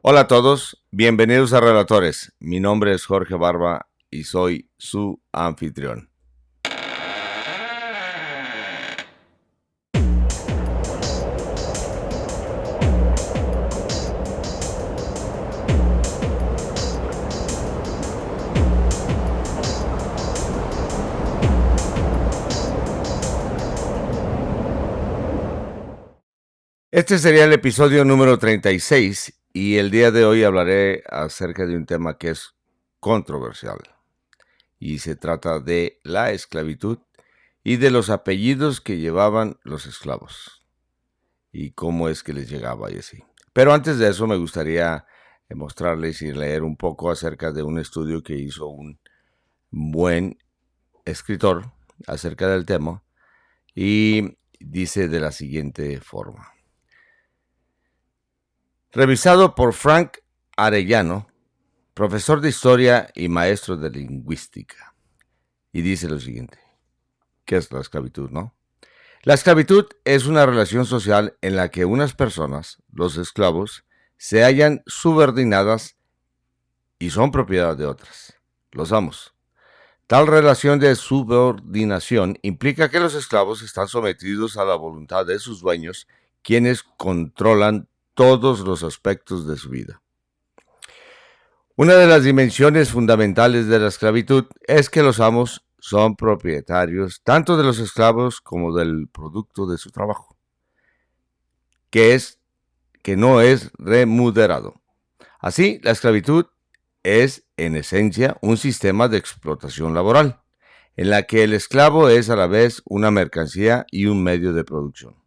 Hola a todos, bienvenidos a Relatores. Mi nombre es Jorge Barba y soy su anfitrión. Este sería el episodio número 36 y el día de hoy hablaré acerca de un tema que es controversial y se trata de la esclavitud y de los apellidos que llevaban los esclavos y cómo es que les llegaba y así. Pero antes de eso me gustaría mostrarles y leer un poco acerca de un estudio que hizo un buen escritor acerca del tema y dice de la siguiente forma. Revisado por Frank Arellano, profesor de historia y maestro de lingüística. Y dice lo siguiente. ¿Qué es la esclavitud, no? La esclavitud es una relación social en la que unas personas, los esclavos, se hallan subordinadas y son propiedad de otras, los amos. Tal relación de subordinación implica que los esclavos están sometidos a la voluntad de sus dueños, quienes controlan todos los aspectos de su vida. Una de las dimensiones fundamentales de la esclavitud es que los amos son propietarios tanto de los esclavos como del producto de su trabajo, que no es remunerado. Así, la esclavitud es, en esencia, un sistema de explotación laboral, en la que el esclavo es a la vez una mercancía y un medio de producción.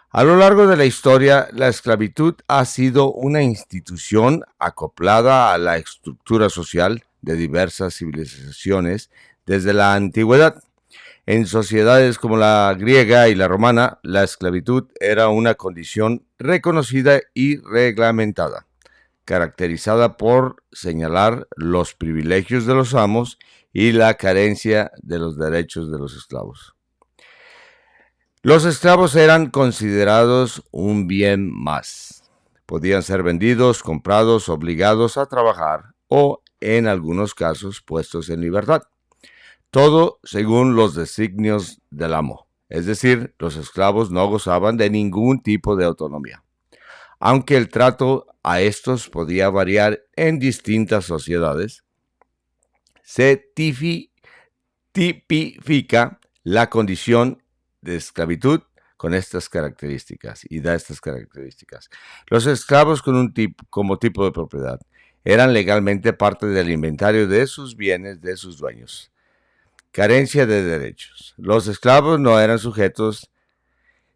A lo largo de la historia, la esclavitud ha sido una institución acoplada a la estructura social de diversas civilizaciones desde la antigüedad. En sociedades como la griega y la romana, la esclavitud era una condición reconocida y reglamentada, caracterizada por señalar los privilegios de los amos y la carencia de los derechos de los esclavos. Los esclavos eran considerados un bien más. Podían ser vendidos, comprados, obligados a trabajar o, en algunos casos, puestos en libertad. Todo según los designios del amo. Es decir, los esclavos no gozaban de ningún tipo de autonomía. Aunque el trato a estos podía variar en distintas sociedades, se tipifica la condición de esclavitud con estas características y da estas características. Los esclavos como tipo de propiedad eran legalmente parte del inventario de sus bienes de sus dueños. Carencia de derechos. Los esclavos no eran sujetos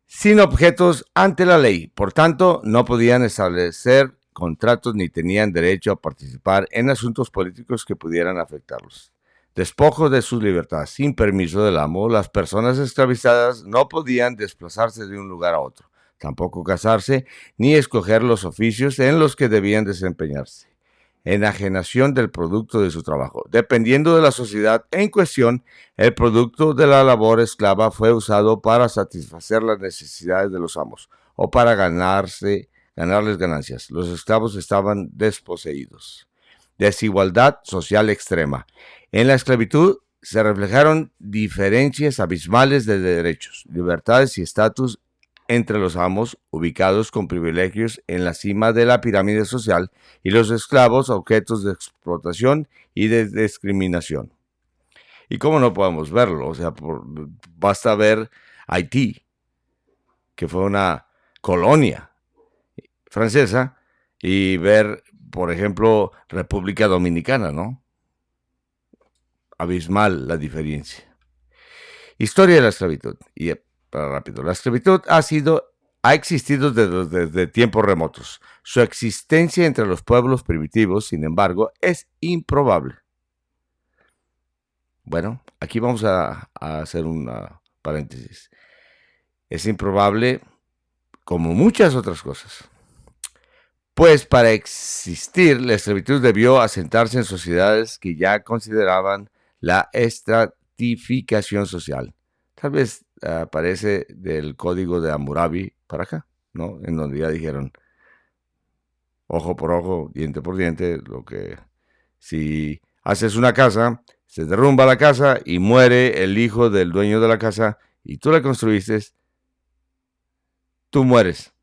sin objetos ante la ley, por tanto no podían establecer contratos ni tenían derecho a participar en asuntos políticos que pudieran afectarlos. Despojo de su libertad sin permiso del amo, las personas esclavizadas no podían desplazarse de un lugar a otro, tampoco casarse ni escoger los oficios en los que debían desempeñarse. Enajenación del producto de su trabajo. Dependiendo de la sociedad en cuestión, el producto de la labor esclava fue usado para satisfacer las necesidades de los amos o para ganarles ganancias. Los esclavos estaban desposeídos. Desigualdad social extrema. En la esclavitud se reflejaron diferencias abismales de derechos, libertades y estatus entre los amos, ubicados con privilegios en la cima de la pirámide social, y los esclavos, objetos de explotación y de discriminación. ¿Y cómo no podemos verlo? O sea, basta ver Haití, que fue una colonia francesa, y ver, por ejemplo, República Dominicana, ¿no? Abismal la diferencia. Historia de la esclavitud. Y para rápido, la esclavitud ha existido desde tiempos remotos. Su existencia entre los pueblos primitivos, sin embargo, es improbable. Bueno, aquí vamos a hacer una paréntesis. Es improbable como muchas otras cosas. Pues para existir, la esclavitud debió asentarse en sociedades que ya consideraban la estratificación social. Tal vez aparece del código de Hammurabi para acá, ¿no? En donde ya dijeron, ojo por ojo, diente por diente. Lo que si haces una casa, se derrumba la casa y muere el hijo del dueño de la casa y tú la construiste, tú mueres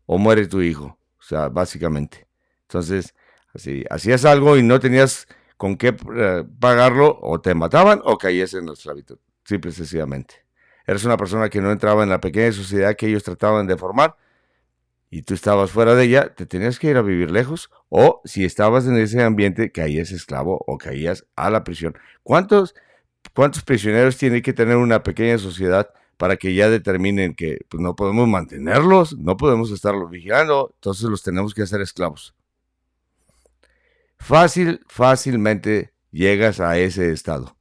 o muere tu hijo. O sea, básicamente. Entonces, así hacías algo y no tenías con qué pagarlo, o te mataban o caías en la esclavitud. Simple y sencillamente. Eres una persona que no entraba en la pequeña sociedad que ellos trataban de formar y tú estabas fuera de ella, te tenías que ir a vivir lejos, o si estabas en ese ambiente, caías esclavo o caías a la prisión. ¿Cuántos prisioneros tiene que tener una pequeña sociedad para que ya determinen que pues, no podemos mantenerlos, no podemos estarlos vigilando, entonces los tenemos que hacer esclavos? Fácilmente llegas a ese estado.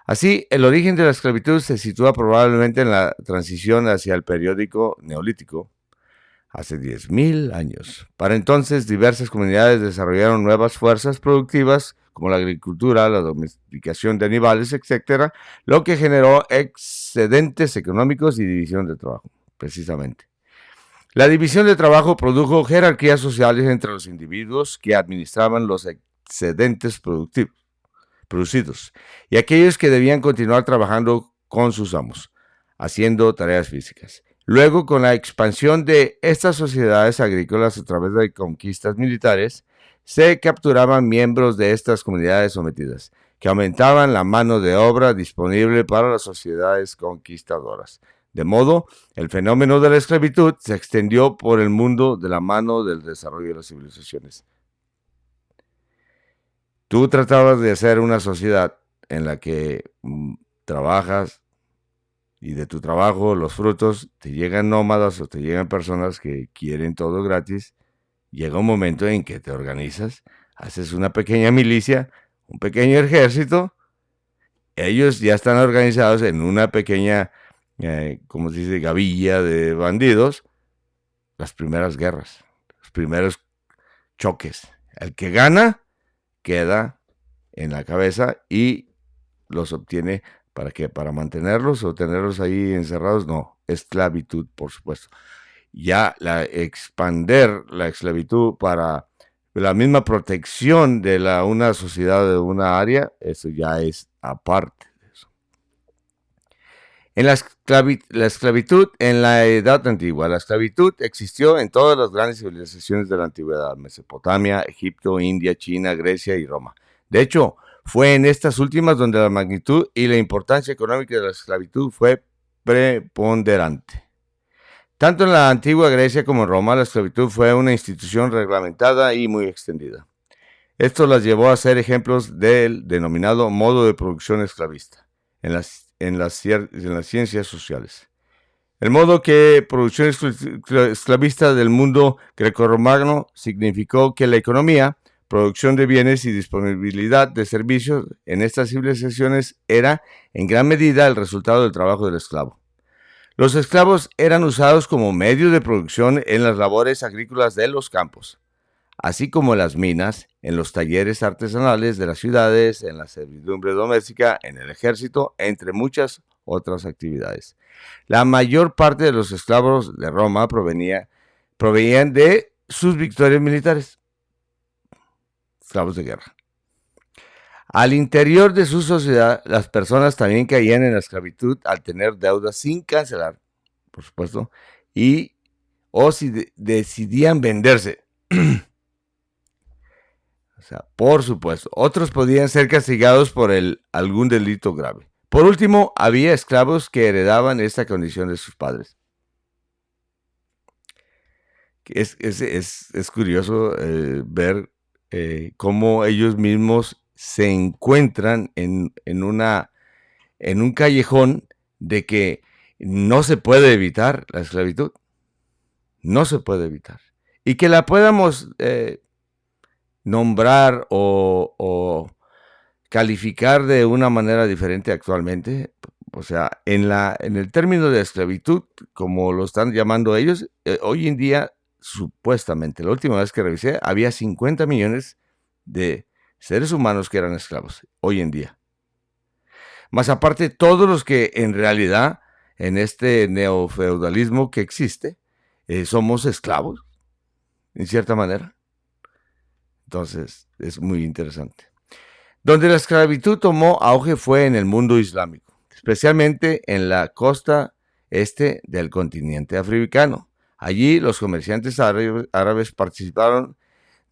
Así, el origen de la esclavitud se sitúa probablemente en la transición hacia el periódico neolítico, hace 10.000 años. Para entonces, diversas comunidades desarrollaron nuevas fuerzas productivas, como la agricultura, la domesticación de animales, etcétera, lo que generó excedentes económicos y división de trabajo, precisamente. La división de trabajo produjo jerarquías sociales entre los individuos que administraban los excedentes producidos y aquellos que debían continuar trabajando con sus amos, haciendo tareas físicas. Luego, con la expansión de estas sociedades agrícolas a través de conquistas militares, se capturaban miembros de estas comunidades sometidas, que aumentaban la mano de obra disponible para las sociedades conquistadoras. De modo, el fenómeno de la esclavitud se extendió por el mundo de la mano del desarrollo de las civilizaciones. Tú tratabas de hacer una sociedad en la que trabajas y de tu trabajo los frutos te llegan nómadas o te llegan personas que quieren todo gratis. Llega un momento en que te organizas, haces una pequeña milicia, un pequeño ejército. Ellos ya están organizados en una pequeña, como se dice, gavilla de bandidos. Las primeras guerras, los primeros choques. El que gana queda en la cabeza y los obtiene. ¿Para qué? ¿Para mantenerlos o tenerlos ahí encerrados? No, esclavitud, por supuesto. Ya expander la esclavitud para la misma protección de una sociedad, de una área, eso ya es aparte de eso. En la esclavitud en la Edad Antigua. La esclavitud existió en todas las grandes civilizaciones de la antigüedad: Mesopotamia, Egipto, India, China, Grecia y Roma. De hecho, fue en estas últimas donde la magnitud y la importancia económica de la esclavitud fue preponderante. Tanto en la antigua Grecia como en Roma, la esclavitud fue una institución reglamentada y muy extendida. Esto las llevó a ser ejemplos del denominado modo de producción esclavista en las ciencias sociales. El modo de producción esclavista del mundo grecorromano significó que la economía, producción de bienes y disponibilidad de servicios en estas civilizaciones era en gran medida el resultado del trabajo del esclavo. Los esclavos eran usados como medio de producción en las labores agrícolas de los campos, así como en las minas, en los talleres artesanales de las ciudades, en la servidumbre doméstica, en el ejército, entre muchas otras actividades. La mayor parte de los esclavos de Roma provenían de sus victorias militares, esclavos de guerra. Al interior de su sociedad, las personas también caían en la esclavitud al tener deudas sin cancelar, por supuesto, o si decidían venderse. O sea, por supuesto, otros podían ser castigados por algún delito grave. Por último, había esclavos que heredaban esta condición de sus padres. Es curioso ver cómo ellos mismos se encuentran en un callejón de que no se puede evitar la esclavitud. No se puede evitar. Y que la podamos nombrar o calificar de una manera diferente actualmente. O sea, en el término de esclavitud, como lo están llamando ellos, hoy en día, supuestamente, la última vez que revisé, había 50 millones de seres humanos que eran esclavos, hoy en día. Más aparte, todos los que en realidad, en este neofeudalismo que existe, somos esclavos, en cierta manera. Entonces, es muy interesante. Donde la esclavitud tomó auge fue en el mundo islámico, especialmente en la costa este del continente africano. Allí los comerciantes árabes participaron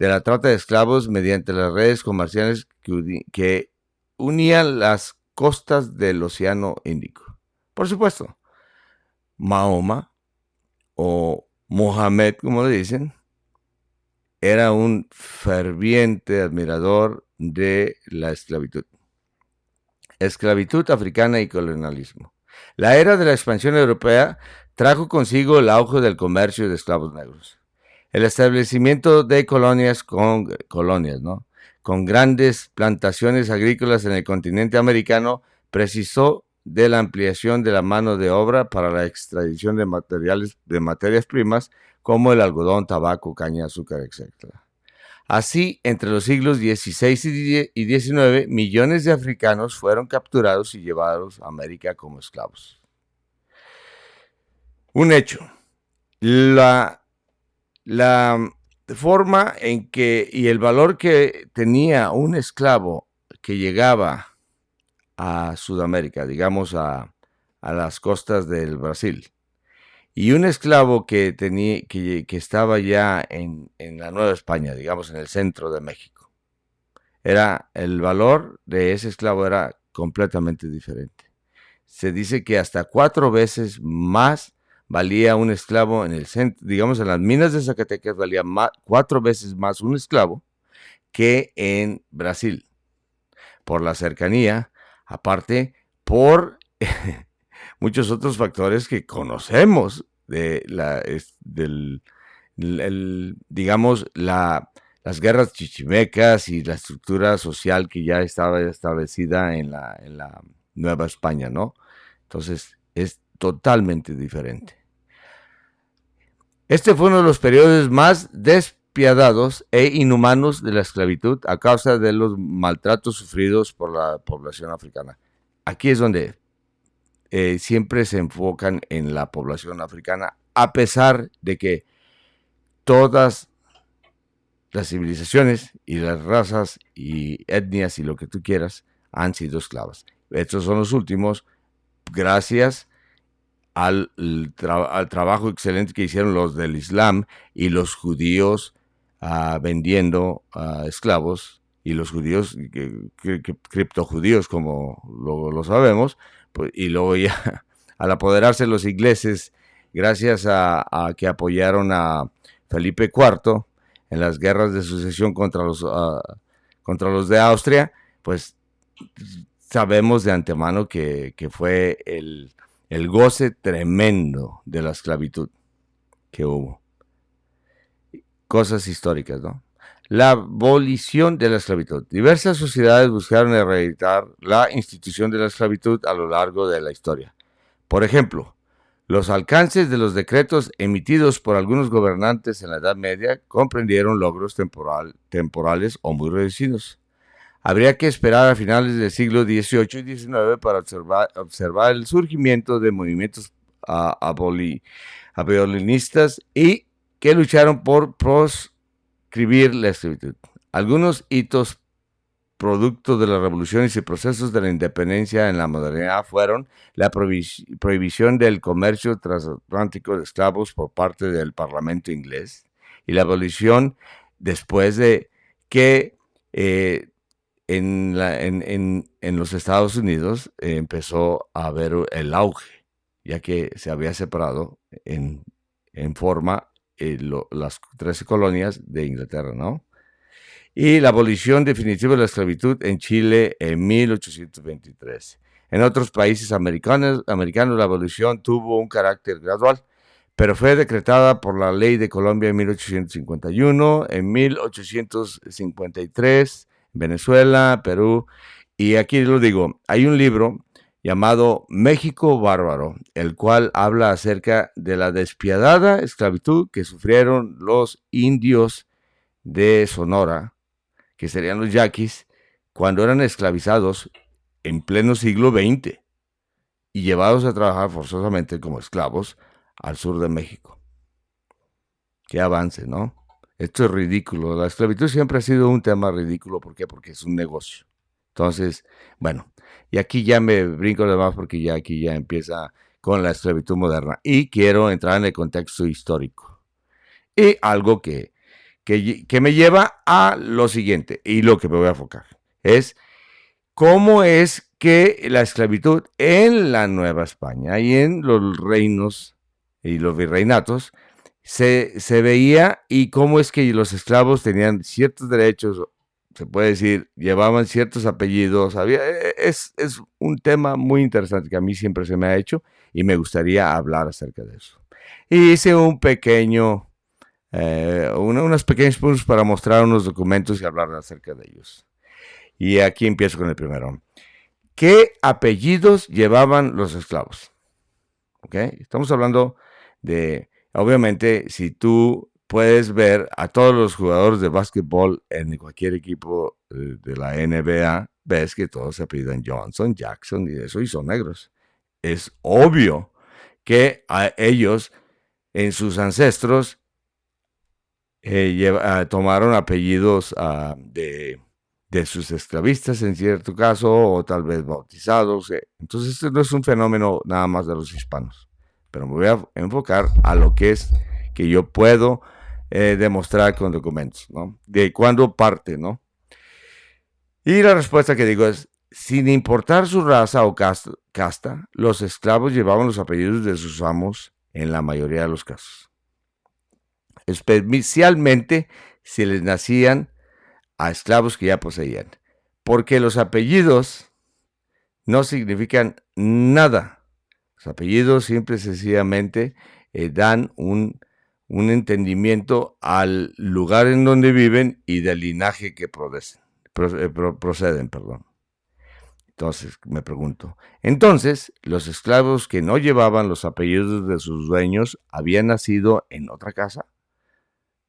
de la trata de esclavos mediante las redes comerciales que unían las costas del Océano Índico. Por supuesto, Mahoma o Mohammed, como le dicen, era un ferviente admirador de la esclavitud. Esclavitud africana y colonialismo. La era de la expansión europea trajo consigo el auge del comercio de esclavos negros. El establecimiento de colonias, ¿no?, con grandes plantaciones agrícolas en el continente americano precisó de la ampliación de la mano de obra para la extracción de materias primas como el algodón, tabaco, caña, azúcar, etc. Así, entre los siglos XVI y XIX, millones de africanos fueron capturados y llevados a América como esclavos. Un hecho. La forma en que y el valor que tenía un esclavo que llegaba a Sudamérica, digamos a las costas del Brasil, y un esclavo que estaba ya en la Nueva España, digamos en el centro de México, el valor de ese esclavo era completamente diferente. Se dice que hasta 4 veces más valía un esclavo en el centro, digamos en las minas de Zacatecas valía 4 veces más un esclavo que en Brasil, por la cercanía, aparte por muchos otros factores que conocemos de digamos, las guerras chichimecas y la estructura social que ya estaba establecida en la Nueva España, ¿no? Entonces, es totalmente diferente. Este fue uno de los periodos más despiadados e inhumanos de la esclavitud a causa de los maltratos sufridos por la población africana. Aquí es donde siempre se enfocan en la población africana, a pesar de que todas las civilizaciones y las razas y etnias y lo que tú quieras han sido esclavas. Estos son los últimos, gracias al trabajo excelente que hicieron los del Islam y los judíos vendiendo esclavos, y los judíos, criptojudíos como lo sabemos, pues, y luego ya al apoderarse los ingleses, gracias a que apoyaron a Felipe IV en las guerras de sucesión contra los de Austria, pues sabemos de antemano que fue el goce tremendo de la esclavitud que hubo. Cosas históricas, ¿no? La abolición de la esclavitud. Diversas sociedades buscaron erradicar la institución de la esclavitud a lo largo de la historia. Por ejemplo, los alcances de los decretos emitidos por algunos gobernantes en la Edad Media comprendieron logros temporales o muy reducidos. Habría que esperar a finales del siglo XVIII y XIX para observar el surgimiento de movimientos abolicionistas y que lucharon por proscribir la esclavitud. Algunos hitos producto de las revoluciones y procesos de la independencia en la modernidad fueron la prohibición del comercio transatlántico de esclavos por parte del Parlamento inglés y la abolición después de que en los Estados Unidos empezó a haber el auge, ya que se había separado en forma las 13 colonias de Inglaterra, ¿no? Y la abolición definitiva de la esclavitud en Chile en 1823. En otros países americanos la abolición tuvo un carácter gradual, pero fue decretada por la Ley de Colombia en 1851, en 1853, en Venezuela, Perú, y aquí lo digo, hay un libro llamado México Bárbaro, el cual habla acerca de la despiadada esclavitud que sufrieron los indios de Sonora, que serían los yaquis, cuando eran esclavizados en pleno siglo XX y llevados a trabajar forzosamente como esclavos al sur de México. Qué avance, ¿no? Esto es ridículo. La esclavitud siempre ha sido un tema ridículo. ¿Por qué? Porque es un negocio. Entonces, bueno, y aquí ya me brinco de más porque ya aquí ya empieza con la esclavitud moderna. Y quiero entrar en el contexto histórico. Y algo que me lleva a lo siguiente, y lo que me voy a enfocar, es cómo es que la esclavitud en la Nueva España y en los reinos y los virreinatos se veía y cómo es que los esclavos tenían ciertos derechos, se puede decir, llevaban ciertos apellidos. Es un tema muy interesante que a mí siempre se me ha hecho y me gustaría hablar acerca de eso. Y hice un pequeño, unos pequeños puntos para mostrar unos documentos y hablar acerca de ellos. Y aquí empiezo con el primero. ¿Qué apellidos llevaban los esclavos? ¿Okay? Estamos hablando de, obviamente, si tú puedes ver a todos los jugadores de básquetbol en cualquier equipo de la NBA, ves que todos se apellidan Johnson, Jackson y eso, y son negros. Es obvio que a ellos, en sus ancestros, tomaron apellidos de sus esclavistas en cierto caso, o tal vez bautizados. Entonces, este no es un fenómeno nada más de los hispanos. Pero me voy a enfocar a lo que es que yo puedo demostrar con documentos, ¿no? De cuándo parte, ¿no? Y la respuesta que digo es, sin importar su raza o casta, los esclavos llevaban los apellidos de sus amos en la mayoría de los casos. Especialmente si les nacían a esclavos que ya poseían. Porque los apellidos no significan nada. Los apellidos simple y sencillamente dan un entendimiento al lugar en donde viven y del linaje que proceden. Entonces, me pregunto, entonces, los esclavos que no llevaban los apellidos de sus dueños habían nacido en otra casa,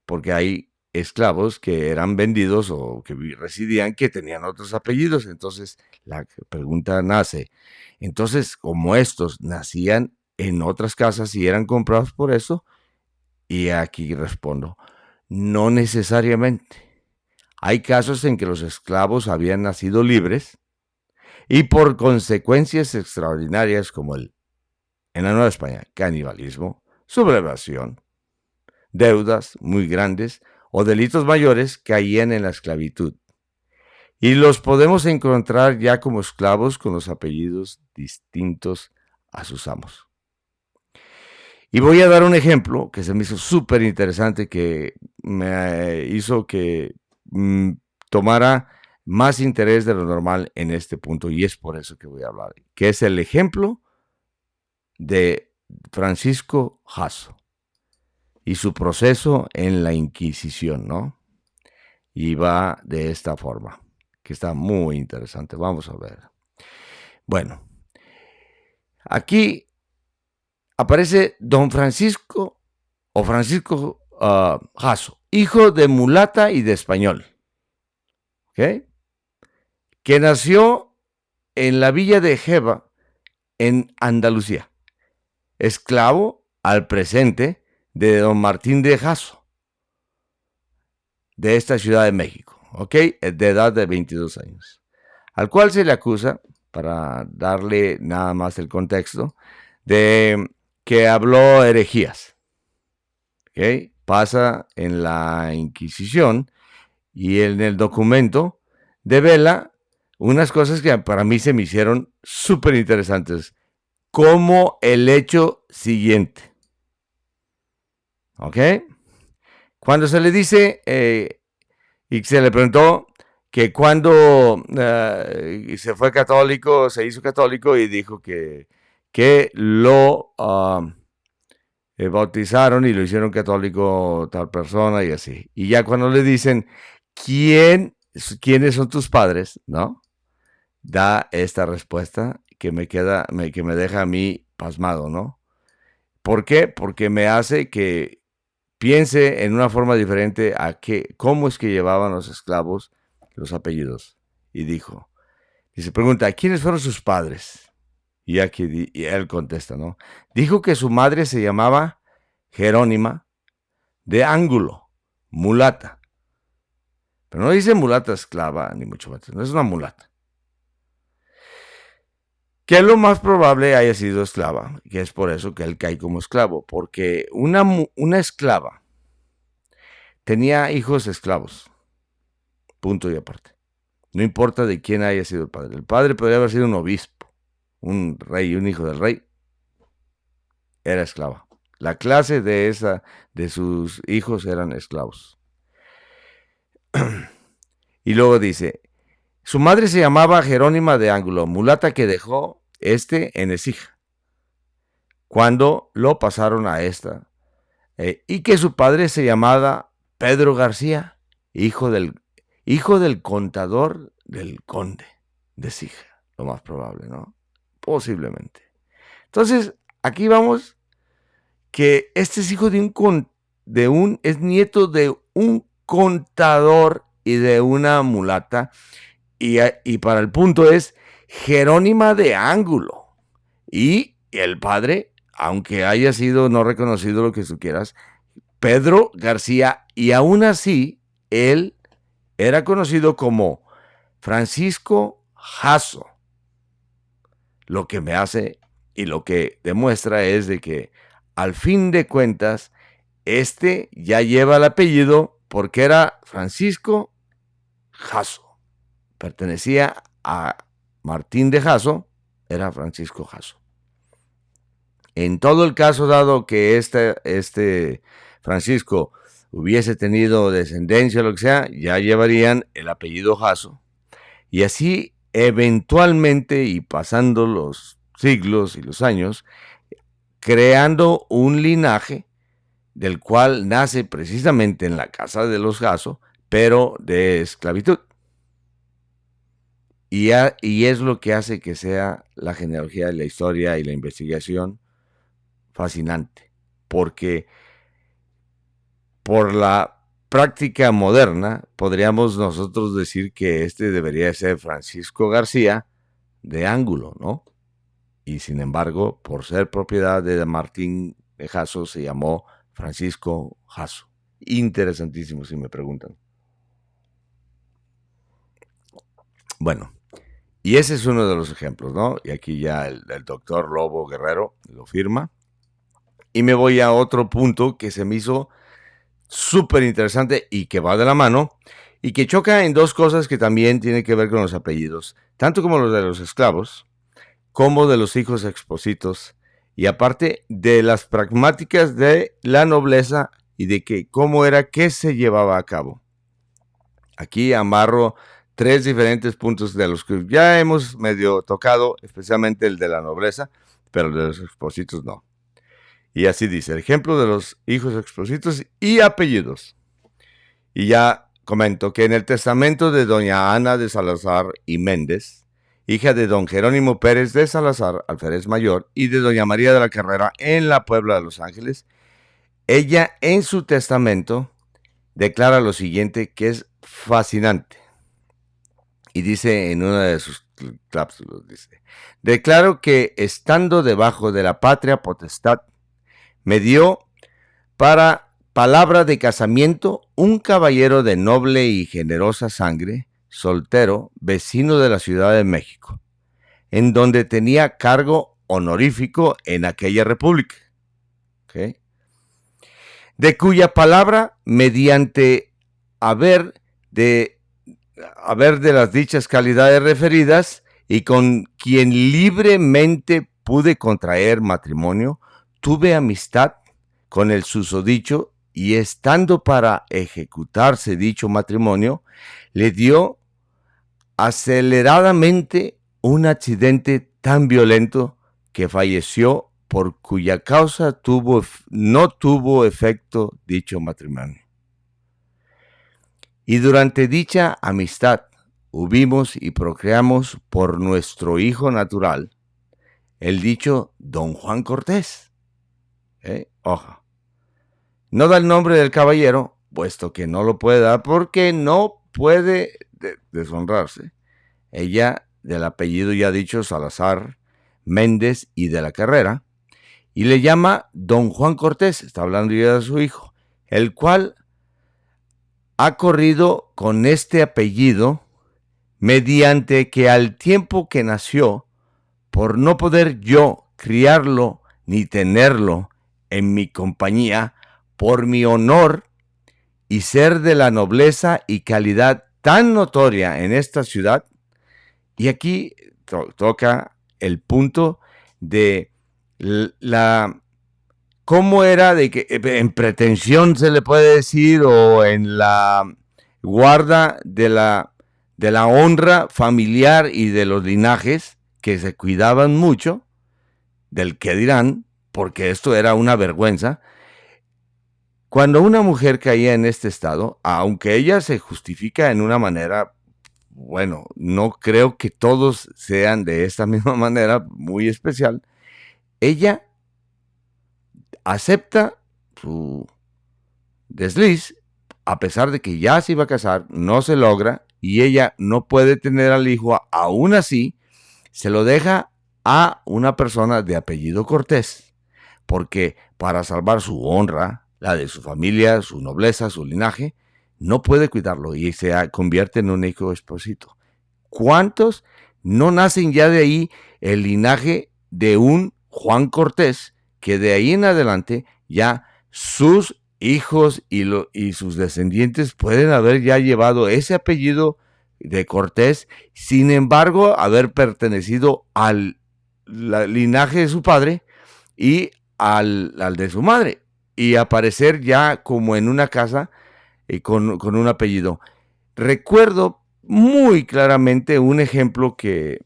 porque hay esclavos que eran vendidos o que residían que tenían otros apellidos. Entonces, la pregunta nace, entonces, como estos nacían en otras casas y eran comprados por eso, y aquí respondo, no necesariamente. Hay casos en que los esclavos habían nacido libres y por consecuencias extraordinarias como en la Nueva España, canibalismo, sublevación, deudas muy grandes o delitos mayores, caían en la esclavitud. Y los podemos encontrar ya como esclavos con los apellidos distintos a sus amos. Y voy a dar un ejemplo que se me hizo súper interesante, que me hizo que tomara más interés de lo normal en este punto, y es por eso que voy a hablar, que es el ejemplo de Francisco Jasso y su proceso en la Inquisición, ¿no? Y va de esta forma, que está muy interesante. Vamos a ver. Bueno, aquí aparece don Francisco o Francisco Jasso, hijo de mulata y de español, ¿ok? Que nació en la villa de Jeva, en Andalucía, esclavo al presente de don Martín de Jasso, de esta Ciudad de México, ¿ok? De edad de 22 años, al cual se le acusa, para darle nada más el contexto, de que habló herejías, ¿ok? Pasa en la Inquisición y en el documento devela unas cosas que para mí se me hicieron súper interesantes, como el hecho siguiente, ¿ok? Cuando se le dice y se le preguntó que cuando se fue católico, se hizo católico, y dijo que lo bautizaron y lo hicieron católico tal persona y así. Y ya cuando le dicen quiénes son tus padres, ¿no? Da esta respuesta que que me deja a mí pasmado, ¿no? ¿Por qué? Porque me hace que piense en una forma diferente a cómo es que llevaban los esclavos los apellidos. Y se pregunta, ¿quiénes fueron sus padres? Y aquí y él contesta, ¿no? Dijo que su madre se llamaba Jerónima de Ángulo, mulata. Pero no dice mulata esclava, ni mucho más, no es una mulata. Que lo más probable haya sido esclava, que es por eso que él cae como esclavo, porque una esclava tenía hijos esclavos, punto y aparte. No importa de quién haya sido el padre. El padre podría haber sido un obispo, un rey, un hijo del rey, era esclava. La clase de sus hijos eran esclavos. Y luego dice, su madre se llamaba Jerónima de Ángulo, mulata que dejó en Écija, cuando lo pasaron a esta, y que su padre se llamaba Pedro García, hijo del contador del conde de Écija, lo más probable, ¿no? Posiblemente. Entonces, aquí vamos, que este es hijo es nieto de un contador y de una mulata, y para el punto es Jerónima de Ángulo. Y el padre, aunque haya sido no reconocido, lo que tú quieras, Pedro García, y aún así, él era conocido como Francisco Jasso. Lo que me hace y lo que demuestra es de que, al fin de cuentas, ya lleva el apellido porque era Francisco Jasso. Pertenecía a Martín de Jasso, era Francisco Jasso. En todo el caso, dado que este Francisco hubiese tenido descendencia o lo que sea, ya llevarían el apellido Jasso. Y así, eventualmente, y pasando los siglos y los años, creando un linaje del cual nace precisamente en la casa de los Jasso, pero de esclavitud. Y es lo que hace que sea la genealogía de la historia y la investigación fascinante, porque por la práctica moderna podríamos nosotros decir que debería ser Francisco García de Ángulo, ¿no? Y sin embargo, por ser propiedad de Martín de Jasso, se llamó Francisco Jasso. Interesantísimo, si me preguntan. Bueno, y ese es uno de los ejemplos, ¿no? Y aquí ya el doctor Lobo Guerrero lo firma. Y me voy a otro punto que se me hizo súper interesante y que va de la mano y que choca en dos cosas que también tienen que ver con los apellidos, tanto como los de los esclavos, como de los hijos expósitos, y aparte de las pragmáticas de la nobleza y de cómo era que se llevaba a cabo. Aquí amarro tres diferentes puntos de los que ya hemos medio tocado, especialmente el de la nobleza, pero el de los expósitos no. Y así dice, el ejemplo de los hijos expósitos y apellidos. Y ya comento que en el testamento de doña Ana de Salazar y Méndez, hija de don Jerónimo Pérez de Salazar, alférez mayor, y de doña María de la Carrera en la Puebla de Los Ángeles, ella en su testamento declara lo siguiente, que es fascinante. Y dice en una de sus cláusulas, dice, declaro que estando debajo de la patria potestad, me dio para palabra de casamiento un caballero de noble y generosa sangre, soltero, vecino de la Ciudad de México, en donde tenía cargo honorífico en aquella república, ¿okay? De cuya palabra, mediante haber de las dichas calidades referidas, y con quien libremente pude contraer matrimonio, tuve amistad con el susodicho, y estando para ejecutarse dicho matrimonio, le dio aceleradamente un accidente tan violento que falleció, por cuya causa no tuvo efecto dicho matrimonio. Y durante dicha amistad hubimos y procreamos por nuestro hijo natural, el dicho don Juan Cortés. Ojo. No da el nombre del caballero, puesto que no lo puede dar porque no puede deshonrarse. Ella, del apellido ya dicho, Salazar, Méndez y de la Carrera, y le llama don Juan Cortés, está hablando ya de su hijo, el cual ha corrido con este apellido mediante que al tiempo que nació, por no poder yo criarlo ni tenerlo en mi compañía, por mi honor y ser de la nobleza y calidad tan notoria en esta ciudad. Y aquí toca el punto de la cómo era de que en pretensión se le puede decir, o en la guarda de la honra familiar y de los linajes, que se cuidaban mucho del qué dirán, porque esto era una vergüenza. Cuando una mujer caía en este estado, aunque ella se justifica en una manera, bueno, no creo que todos sean de esta misma manera, muy especial, ella acepta su desliz, a pesar de que ya se iba a casar, no se logra y ella no puede tener al hijo. Aún así, se lo deja a una persona de apellido Cortés, porque para salvar su honra, la de su familia, su nobleza, su linaje, no puede cuidarlo y se convierte en un hijo esposito. ¿Cuántos no nacen ya de ahí el linaje de un Juan Cortés, que de ahí en adelante ya sus hijos y sus descendientes pueden haber ya llevado ese apellido de Cortés, sin embargo haber pertenecido al linaje de su padre y al de su madre, y aparecer ya como en una casa con un apellido? Recuerdo muy claramente un ejemplo que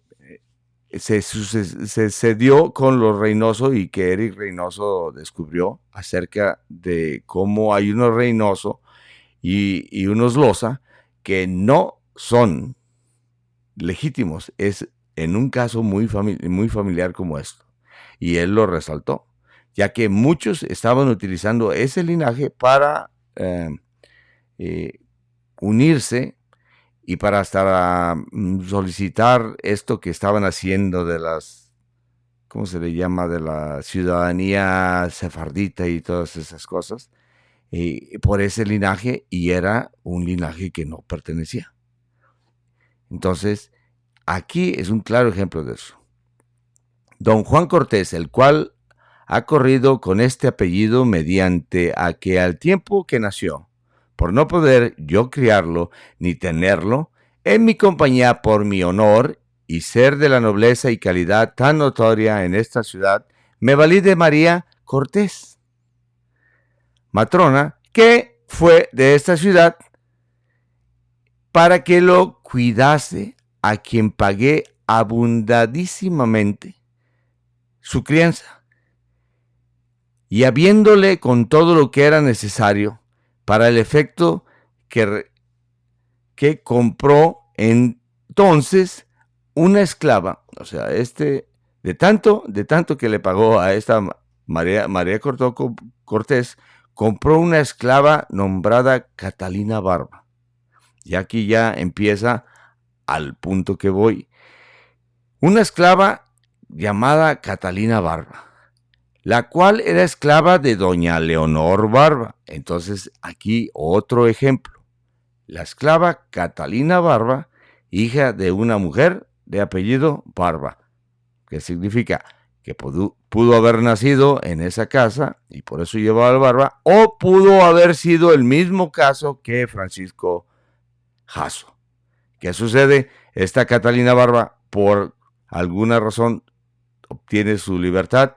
se dio con los Reynoso y que Eric Reynoso descubrió acerca de cómo hay unos Reynoso y unos Loza que no son legítimos. Es en un caso muy familiar como esto. Y él lo resaltó, ya que muchos estaban utilizando ese linaje para unirse y para hasta solicitar esto que estaban haciendo de las, ¿cómo se le llama?, de la ciudadanía sefardita y todas esas cosas, por ese linaje, y era un linaje que no pertenecía. Entonces, aquí es un claro ejemplo de eso. Don Juan Cortés, el cual ha corrido con este apellido mediante a que al tiempo que nació, por no poder yo criarlo ni tenerlo, en mi compañía por mi honor y ser de la nobleza y calidad tan notoria en esta ciudad, me valí de María Cortés, matrona, que fue de esta ciudad, para que lo cuidase, a quien pagué abundadísimamente su crianza, y habiéndole con todo lo que era necesario para el efecto que compró entonces una esclava. O sea, de tanto que le pagó a esta María Cortés, compró una esclava nombrada Catalina Barba. Y aquí ya empieza al punto que voy. Una esclava llamada Catalina Barba, la cual era esclava de doña Leonor Barba. Entonces, aquí otro ejemplo. La esclava Catalina Barba, hija de una mujer de apellido Barba, que significa que pudo haber nacido en esa casa y por eso llevaba la barba, o pudo haber sido el mismo caso que Francisco Jasso. ¿Qué sucede? Esta Catalina Barba, por alguna razón, obtiene su libertad.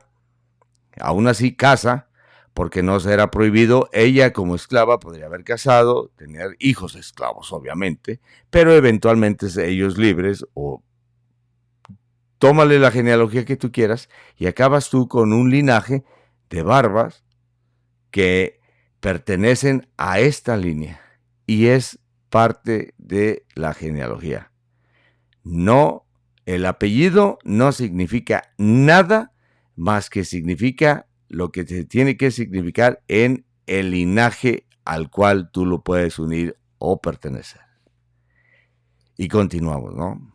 Aún así casa, porque no se era prohibido. Ella como esclava podría haber casado, tener hijos esclavos obviamente, pero eventualmente ellos libres, o tómale la genealogía que tú quieras y acabas tú con un linaje de barbas que pertenecen a esta línea y es parte de la genealogía. No, el apellido no significa nada más que significa lo que te tiene que significar en el linaje al cual tú lo puedes unir o pertenecer. Y continuamos, ¿no?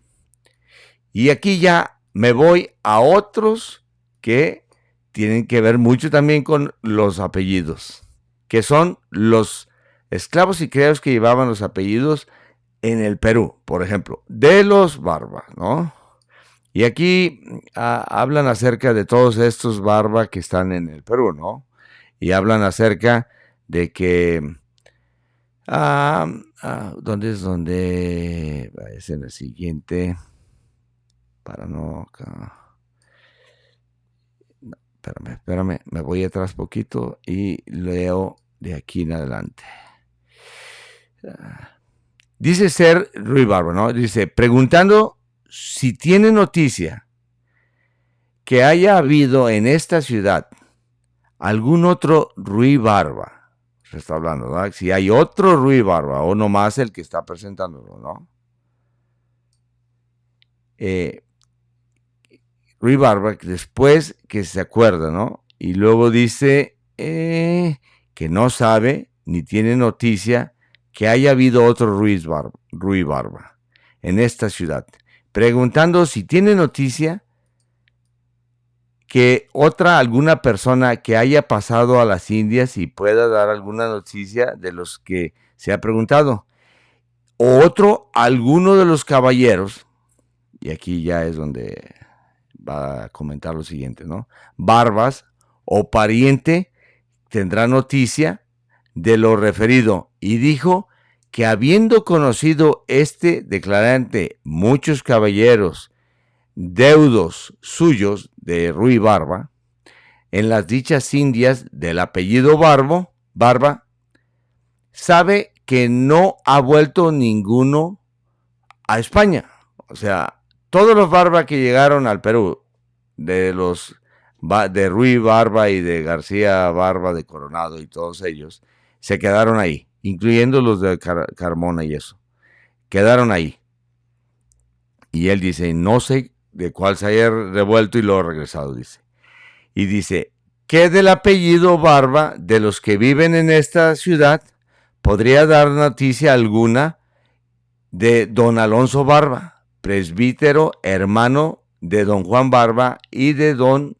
Y aquí ya me voy a otros que tienen que ver mucho también con los apellidos, que son los esclavos y criados que llevaban los apellidos en el Perú, por ejemplo, de los Barba, ¿no? Y aquí hablan acerca de todos estos Barba que están en el Perú, ¿no? Y hablan acerca de que... ¿dónde es donde? Es en el siguiente. Para no... no, espérame, me voy atrás poquito y leo de aquí en adelante. Dice ser Ruy Barba, ¿no? Dice, preguntando si tiene noticia que haya habido en esta ciudad algún otro Ruy Barba. Se está hablando, ¿no? Si hay otro Ruy Barba o nomás el que está presentándolo, ¿no? Ruy Barba, después que se acuerda, ¿no? Y luego dice que no sabe ni tiene noticia que haya habido otro Ruy Barba en esta ciudad, preguntando si tiene noticia que alguna persona que haya pasado a las Indias y pueda dar alguna noticia de los que se ha preguntado. O alguno de los caballeros, y aquí ya es donde va a comentar lo siguiente, ¿no? Barbas o pariente tendrá noticia de lo referido, y dijo que habiendo conocido este declarante muchos caballeros deudos suyos de Ruy Barba en las dichas Indias del apellido Barba, sabe que no ha vuelto ninguno a España. O sea, todos los Barba que llegaron al Perú, de Ruy Barba y de García Barba de Coronado y todos ellos, se quedaron ahí, incluyendo los de Carmona y eso. Quedaron ahí. Y él dice, no sé de cuál se haya revuelto y luego regresado, dice. Y dice, ¿qué del apellido Barba de los que viven en esta ciudad podría dar noticia alguna de don Alonso Barba, presbítero, hermano de don Juan Barba y de don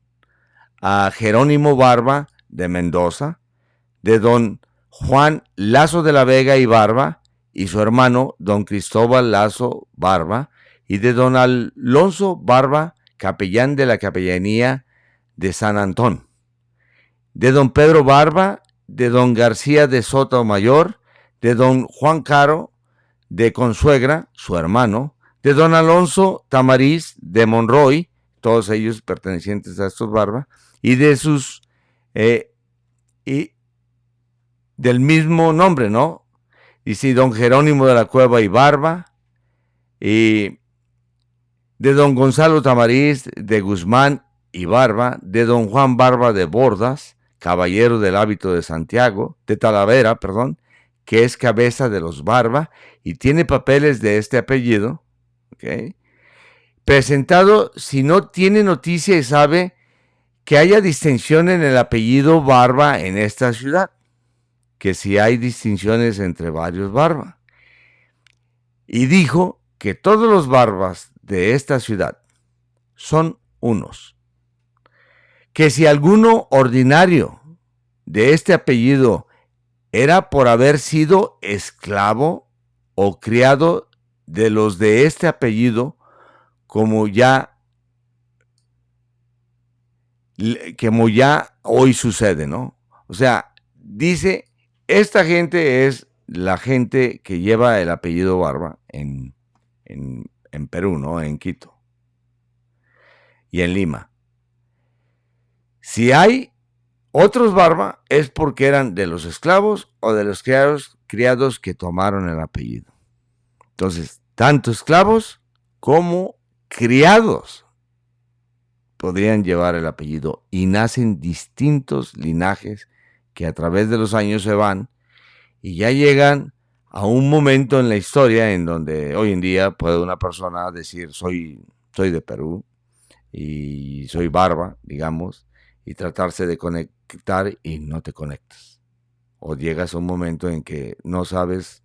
Jerónimo Barba de Mendoza, de don Juan Lazo de la Vega y Barba y su hermano don Cristóbal Lazo Barba y de don Alonso Barba, capellán de la capellanía de San Antón, de don Pedro Barba, de don García de Sotomayor, de don Juan Caro de Consuegra, su hermano, de don Alonso Tamariz de Monroy, todos ellos pertenecientes a estos Barba, y de sus y del mismo nombre, ¿no? Y sí, don Jerónimo de la Cueva y Barba, y de don Gonzalo Tamariz de Guzmán y Barba, de don Juan Barba de Bordas, caballero del hábito de Santiago, de Talavera, perdón, que es cabeza de los Barba y tiene papeles de este apellido, ¿okay? Presentado, si no tiene noticia y sabe que haya distinción en el apellido Barba en esta ciudad, que si hay distinciones entre varios Barba. Y dijo que todos los Barbas de esta ciudad son unos. Que si alguno ordinario de este apellido era por haber sido esclavo o criado de los de este apellido, como ya hoy sucede, ¿no? O sea, dice, esta gente es la gente que lleva el apellido Barba en Perú, ¿no? En Quito y en Lima. Si hay otros Barba, es porque eran de los esclavos o de los criados que tomaron el apellido. Entonces, tanto esclavos como criados podrían llevar el apellido y nacen distintos linajes que a través de los años se van y ya llegan a un momento en la historia en donde hoy en día puede una persona decir soy de Perú y soy Barba, digamos, y tratarse de conectar y no te conectas. O llegas a un momento en que no sabes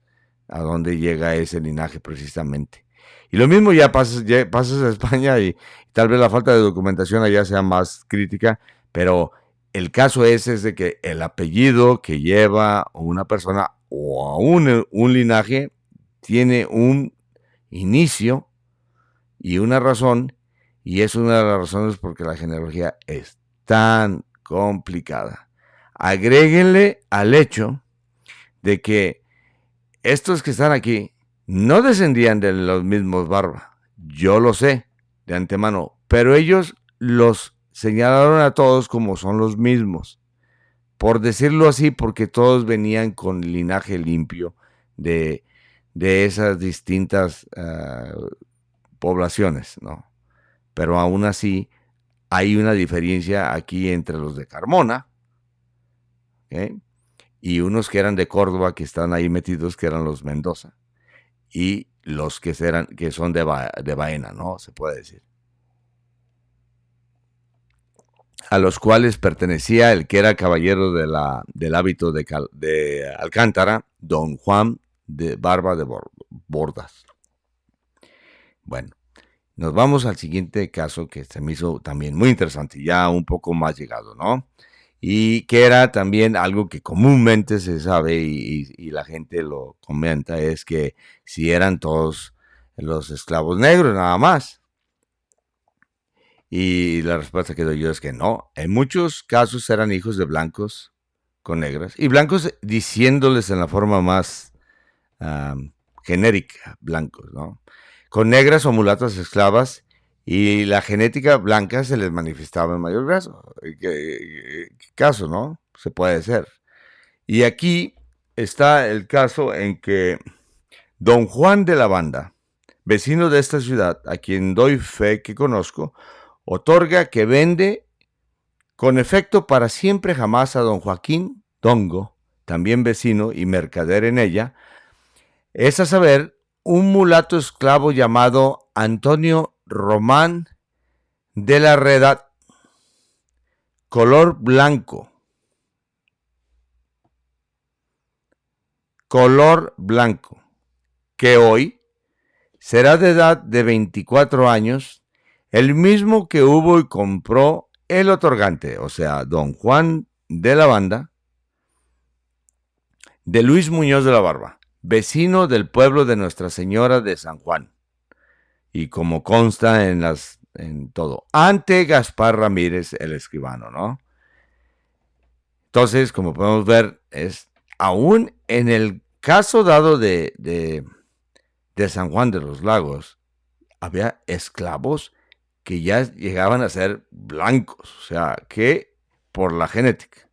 a dónde llega ese linaje precisamente. Y lo mismo ya pasas a España y tal vez la falta de documentación allá sea más crítica, pero el caso es de que el apellido que lleva una persona o aún un linaje tiene un inicio y una razón, y es una de las razones porque la genealogía es tan complicada. Agréguenle al hecho de que estos que están aquí no descendían de los mismos Barba. Yo lo sé de antemano, pero ellos los señalaron a todos como son los mismos. Por decirlo así, porque todos venían con linaje limpio de esas distintas poblaciones, ¿no? Pero aún así hay una diferencia aquí entre los de Carmona, ¿okay? Y unos que eran de Córdoba, que están ahí metidos, que eran los Mendoza, y los que son de Baena, ¿no? Se puede decir. A los cuales pertenecía el que era caballero del hábito de Alcántara, don Juan de Barba de Bordas. Bueno, nos vamos al siguiente caso que se me hizo también muy interesante, ya un poco más llegado, ¿no? Y que era también algo que comúnmente se sabe y la gente lo comenta, es que si eran todos los esclavos negros nada más. Y la respuesta que doy yo es que no. En muchos casos eran hijos de blancos con negras. Y blancos diciéndoles en la forma más genérica, blancos, ¿no? Con negras o mulatas esclavas. Y la genética blanca se les manifestaba en mayor caso, ¿no? Se puede ser. Y aquí está el caso en que don Juan de la Banda, vecino de esta ciudad, a quien doy fe que conozco, otorga que vende con efecto para siempre jamás a don Joaquín Dongo, también vecino y mercader en ella, es a saber, un mulato esclavo llamado Antonio Román de la Reda, color blanco, que hoy será de edad de 24 años, el mismo que hubo y compró el otorgante, o sea, don Juan de la Banda, de Luis Muñoz de la Barba, vecino del pueblo de Nuestra Señora de San Juan, y como consta en todo, ante Gaspar Ramírez, el escribano, ¿no? Entonces, como podemos ver, es aún en el caso dado de San Juan de los Lagos, había esclavos que ya llegaban a ser blancos, o sea, que por la genética,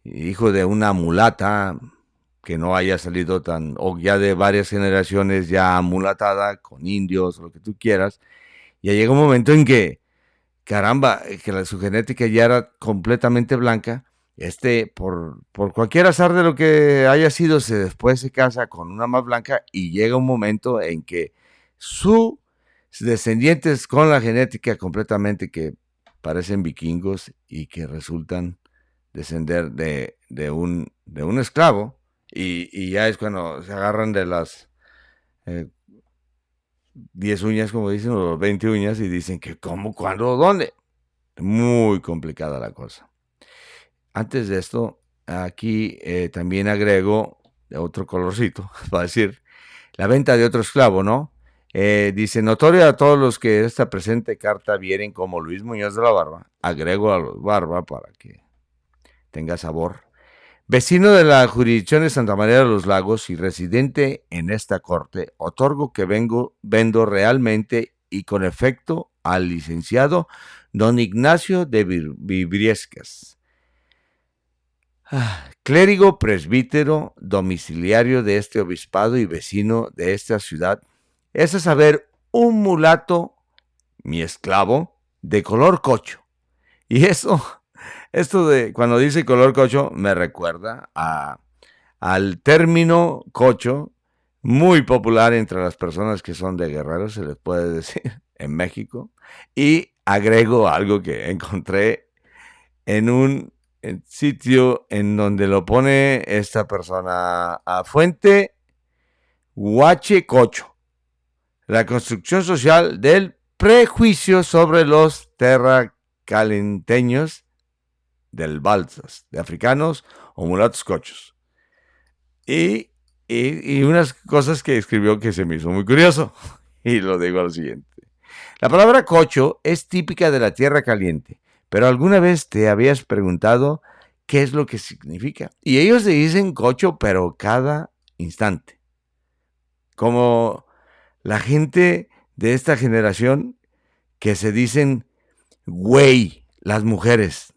hijo de una mulata que no haya salido o ya de varias generaciones ya amulatada, con indios, lo que tú quieras, ya llega un momento en que, caramba, que su genética ya era completamente blanca, por cualquier azar de lo que haya sido, después se casa con una más blanca y llega un momento en que sus descendientes con la genética completamente que parecen vikingos y que resultan descender de un esclavo, y ya es cuando se agarran de las 10 uñas, como dicen, o los 20 uñas, y dicen que cómo, cuándo, dónde. Muy complicada la cosa. Antes de esto, aquí también agrego otro colorcito, para decir, la venta de otro esclavo, ¿no? Dice, notorio a todos los que esta presente carta vieren como Luis Muñoz de la Barba, agrego a los Barba para que tenga sabor. Vecino de la jurisdicción de Santa María de los Lagos y residente en esta corte, otorgo que vendo realmente y con efecto al licenciado don Ignacio de Vibriescas, clérigo presbítero domiciliario de este obispado y vecino de esta ciudad, es a saber, un mulato, mi esclavo, de color cocho. Y esto de cuando dice color cocho me recuerda al término cocho, muy popular entre las personas que son de Guerrero, se les puede decir, en México. Y agrego algo que encontré en un sitio en donde lo pone esta persona, a fuente Huachecocho, la construcción social del prejuicio sobre los terracalenteños del Balsas, de africanos o mulatos cochos. Y, y unas cosas que escribió que se me hizo muy curioso. Y lo digo a lo siguiente. La palabra cocho es típica de la tierra caliente, pero ¿alguna vez te habías preguntado qué es lo que significa? Y ellos se dicen cocho, pero cada instante. Como la gente de esta generación que se dicen güey, las mujeres,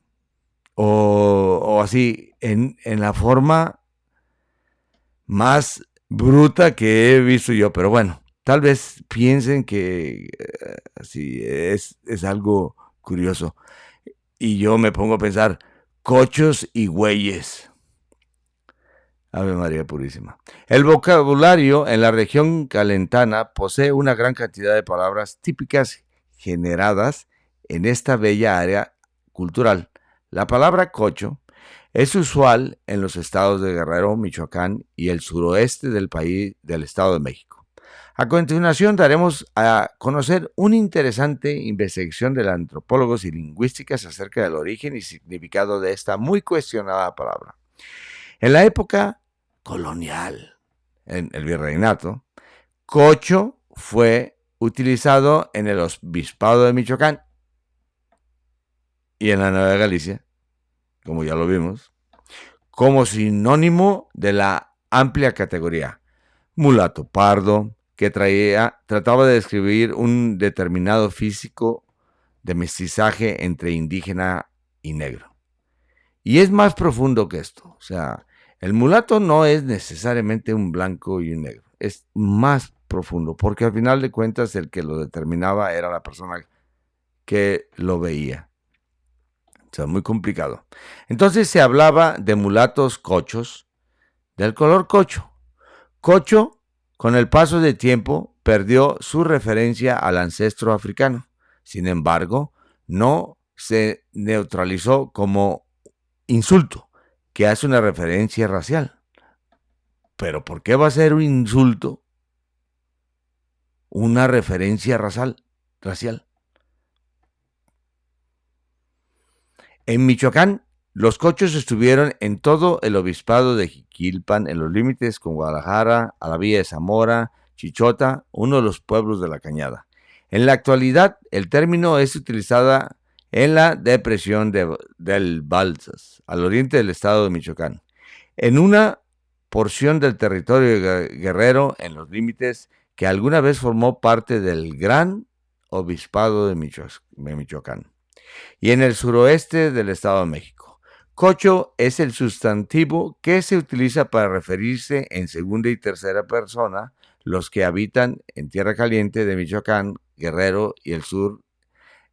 o así, en la forma más bruta que he visto yo, pero bueno, tal vez piensen que sí, es algo curioso. Y yo me pongo a pensar, cochos y güeyes. Ave María Purísima. El vocabulario en la región calentana posee una gran cantidad de palabras típicas generadas en esta bella área cultural. La palabra cocho es usual en los estados de Guerrero, Michoacán y el suroeste del país del Estado de México. A continuación daremos a conocer una interesante investigación de antropólogos y lingüísticas acerca del origen y significado de esta muy cuestionada palabra. En la época colonial, en el virreinato, cocho fue utilizado en el obispado de Michoacán y en la Nueva Galicia, como ya lo vimos, como sinónimo de la amplia categoría mulato pardo, que trataba de describir un determinado físico de mestizaje entre indígena y negro. Y es más profundo que esto. O sea, el mulato no es necesariamente un blanco y un negro. Es más profundo, porque al final de cuentas el que lo determinaba era la persona que lo veía. O sea, muy complicado. Entonces se hablaba de mulatos cochos, del color cocho. Cocho, con el paso del tiempo, perdió su referencia al ancestro africano. Sin embargo, no se neutralizó como insulto, que hace una referencia racial. Pero ¿por qué va a ser un insulto una referencia racial? En Michoacán, los cochos estuvieron en todo el obispado de Jiquilpan, en los límites con Guadalajara, a la vía de Zamora, Chichota, uno de los pueblos de la Cañada. En la actualidad, el término es utilizado en la depresión del Balsas, al oriente del estado de Michoacán, en una porción del territorio de Guerrero, en los límites que alguna vez formó parte del gran obispado de Michoacán, y en el suroeste del Estado de México. Cocho es el sustantivo que se utiliza para referirse en segunda y tercera persona los que habitan en Tierra Caliente de Michoacán, Guerrero y el sur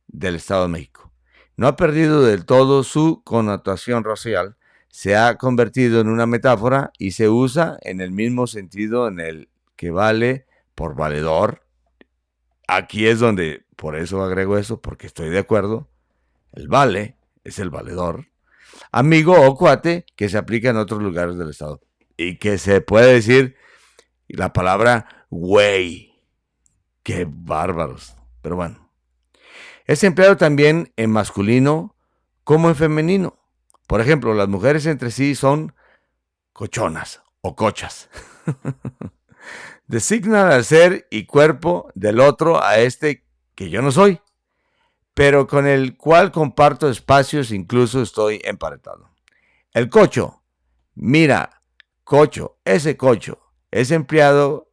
del Estado de México. No ha perdido del todo su connotación racial, se ha convertido en una metáfora y se usa en el mismo sentido en el que vale por valedor. Aquí es donde, por eso agrego eso, porque estoy de acuerdo. El vale es el valedor, amigo o cuate, que se aplica en otros lugares del estado. Y que se puede decir la palabra güey. Qué bárbaros. Pero bueno. Es empleado también en masculino como en femenino. Por ejemplo, las mujeres entre sí son cochonas o cochas. Designan al ser y cuerpo del otro a este que yo no soy, pero con el cual comparto espacios, incluso estoy emparentado. El cocho, mira, cocho, ese cocho, es empleado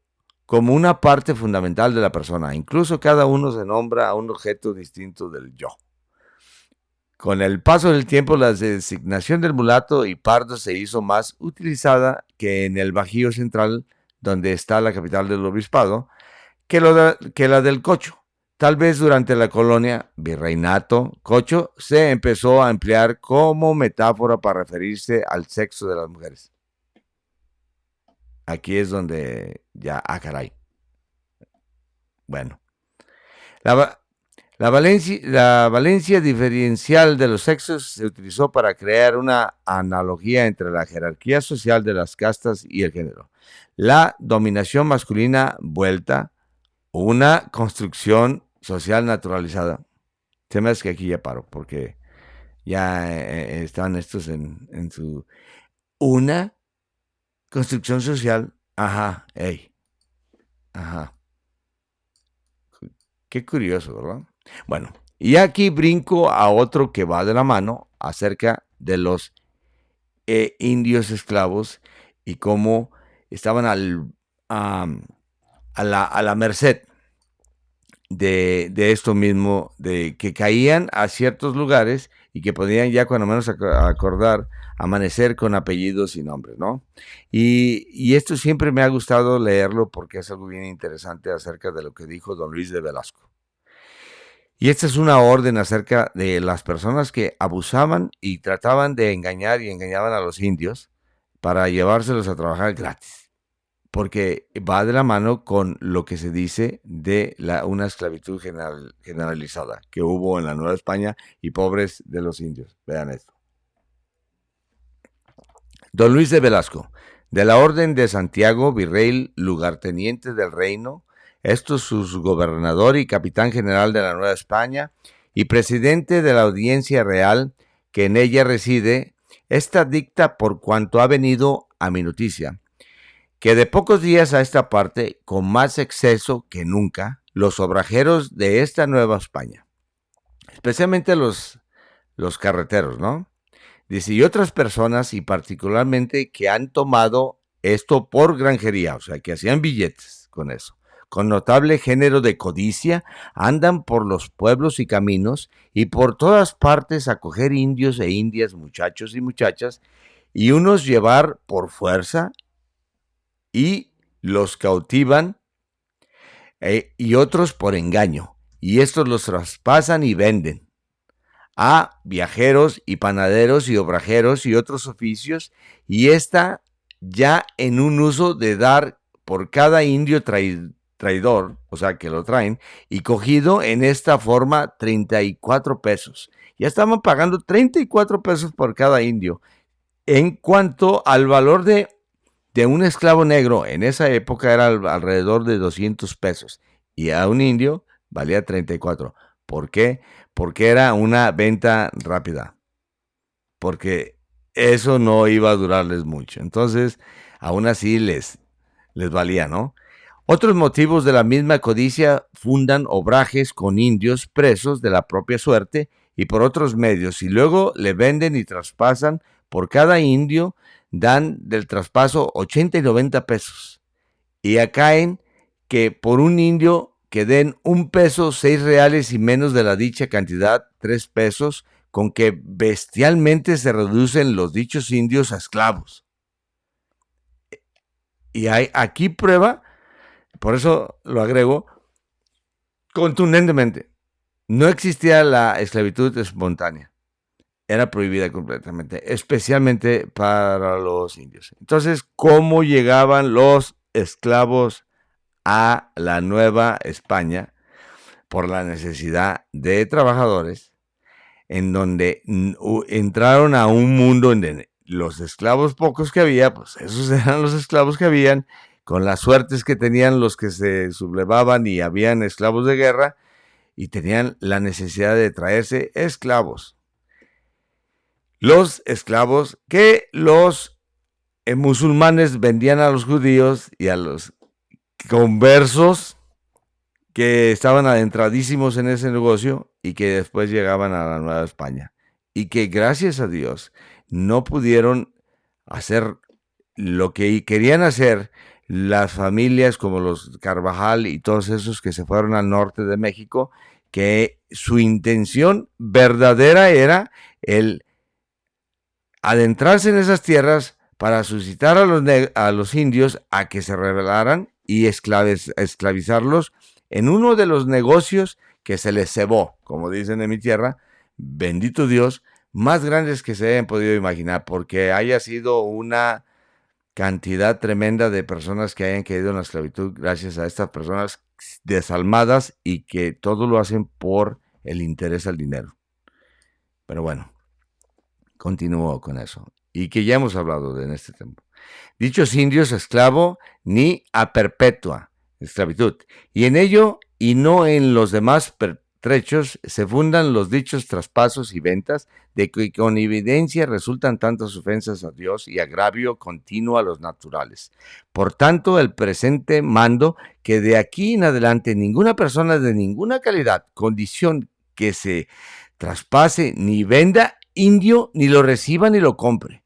como una parte fundamental de la persona. Incluso cada uno se nombra a un objeto distinto del yo. Con el paso del tiempo, la designación del mulato y pardo se hizo más utilizada que en el Bajío Central, donde está la capital del obispado, que la del cocho. Tal vez durante la colonia virreinato, cocho se empezó a emplear como metáfora para referirse al sexo de las mujeres. Aquí es donde ya, caray. Bueno, la, la valencia diferencial de los sexos se utilizó para crear una analogía entre la jerarquía social de las castas y el género. La dominación masculina vuelta, una construcción social naturalizada. Se me hace que aquí ya paro, porque ya están estos en su... Una Construcción social. Ajá, ey, ajá. Qué curioso, ¿verdad? Bueno, y aquí brinco a otro que va de la mano acerca de los indios esclavos y cómo estaban a la merced de esto mismo, de que caían a ciertos lugares y que podían ya cuando menos acordar amanecer con apellidos y nombres, ¿no? Y esto siempre me ha gustado leerlo porque es algo bien interesante acerca de lo que dijo don Luis de Velasco. Y esta es una orden acerca de las personas que abusaban y trataban de engañar y engañaban a los indios para llevárselos a trabajar gratis. Porque va de la mano con lo que se dice de una esclavitud generalizada que hubo en la Nueva España y pobres de los indios. Vean esto. Don Luis de Velasco, de la Orden de Santiago, virrey, lugarteniente del reino, esto es su gobernador y capitán general de la Nueva España y presidente de la Audiencia Real que en ella reside, esta dicta por cuanto ha venido a mi noticia, que de pocos días a esta parte, con más exceso que nunca, los obrajeros de esta Nueva España, especialmente los carreteros, ¿no? Dice, y otras personas, y particularmente que han tomado esto por granjería, o sea, que hacían billetes con eso, con notable género de codicia, andan por los pueblos y caminos y por todas partes a coger indios e indias, muchachos y muchachas, y unos llevar por fuerza y los cautivan y otros por engaño, y estos los traspasan y venden a viajeros y panaderos y obrajeros y otros oficios, y está ya en un uso de dar por cada indio traidor, o sea, que lo traen, y cogido en esta forma 34 pesos. Ya estaban pagando 34 pesos por cada indio. En cuanto al valor de un esclavo negro, en esa época era alrededor de 200 pesos, y a un indio valía 34. ¿Por qué? Porque era una venta rápida, porque eso no iba a durarles mucho. Entonces, aún así les valía, ¿no? Otros motivos de la misma codicia fundan obrajes con indios presos de la propia suerte y por otros medios, y luego le venden y traspasan por cada indio, dan del traspaso 80 y 90 pesos. Y acá en que por un indio que den 1 peso, 6 reales y menos de la dicha cantidad, 3 pesos, con que bestialmente se reducen los dichos indios a esclavos. Y hay aquí prueba, por eso lo agrego, contundentemente. No existía la esclavitud espontánea. Era prohibida completamente, especialmente para los indios. Entonces, ¿cómo llegaban los esclavos a la Nueva España? Por la necesidad de trabajadores, en donde entraron a un mundo en los esclavos pocos que había, pues esos eran los esclavos que habían, con las suertes que tenían los que se sublevaban y habían esclavos de guerra, y tenían la necesidad de traerse esclavos. Los esclavos que los musulmanes vendían a los judíos y a los conversos que estaban adentradísimos en ese negocio y que después llegaban a la Nueva España. Y que gracias a Dios no pudieron hacer lo que querían hacer las familias como los Carvajal y todos esos que se fueron al norte de México, que su intención verdadera era el adentrarse en esas tierras para suscitar a los indios a que se rebelaran y esclavizarlos en uno de los negocios que se les cebó, como dicen en mi tierra, bendito Dios, más grandes que se hayan podido imaginar, porque haya sido una cantidad tremenda de personas que hayan caído en la esclavitud gracias a estas personas desalmadas y que todo lo hacen por el interés al dinero. Pero bueno, continúo con eso. Y que ya hemos hablado en este tiempo. Dichos indios esclavo ni a perpetua esclavitud. Y en ello y no en los demás pertrechos se fundan los dichos traspasos y ventas, de que con evidencia resultan tantas ofensas a Dios y agravio continuo a los naturales. Por tanto, el presente mando que de aquí en adelante ninguna persona de ninguna calidad, condición que se traspase, ni venda indio, ni lo reciba, ni lo compre,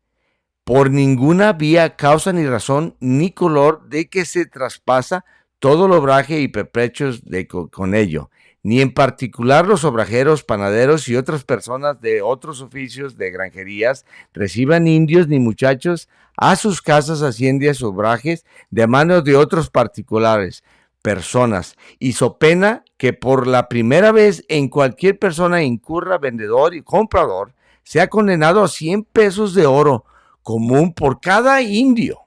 por ninguna vía, causa, ni razón, ni color de que se traspasa todo el obraje y pertrechos con ello, ni en particular los obrajeros, panaderos y otras personas de otros oficios de granjerías reciban indios ni muchachos a sus casas, haciendas, obrajes de manos de otros particulares, personas, y so pena que por la primera vez en cualquier persona incurra vendedor y comprador, sea condenado a 100 pesos de oro común por cada indio,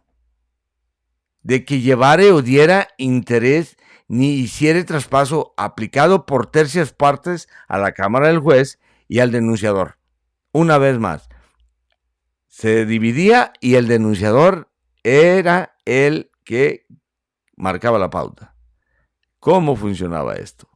de que llevare o diera interés ni hiciere traspaso, aplicado por tercias partes a la cámara del juez y al denunciador. Una vez más, se dividía y el denunciador era el que marcaba la pauta. ¿Cómo funcionaba esto?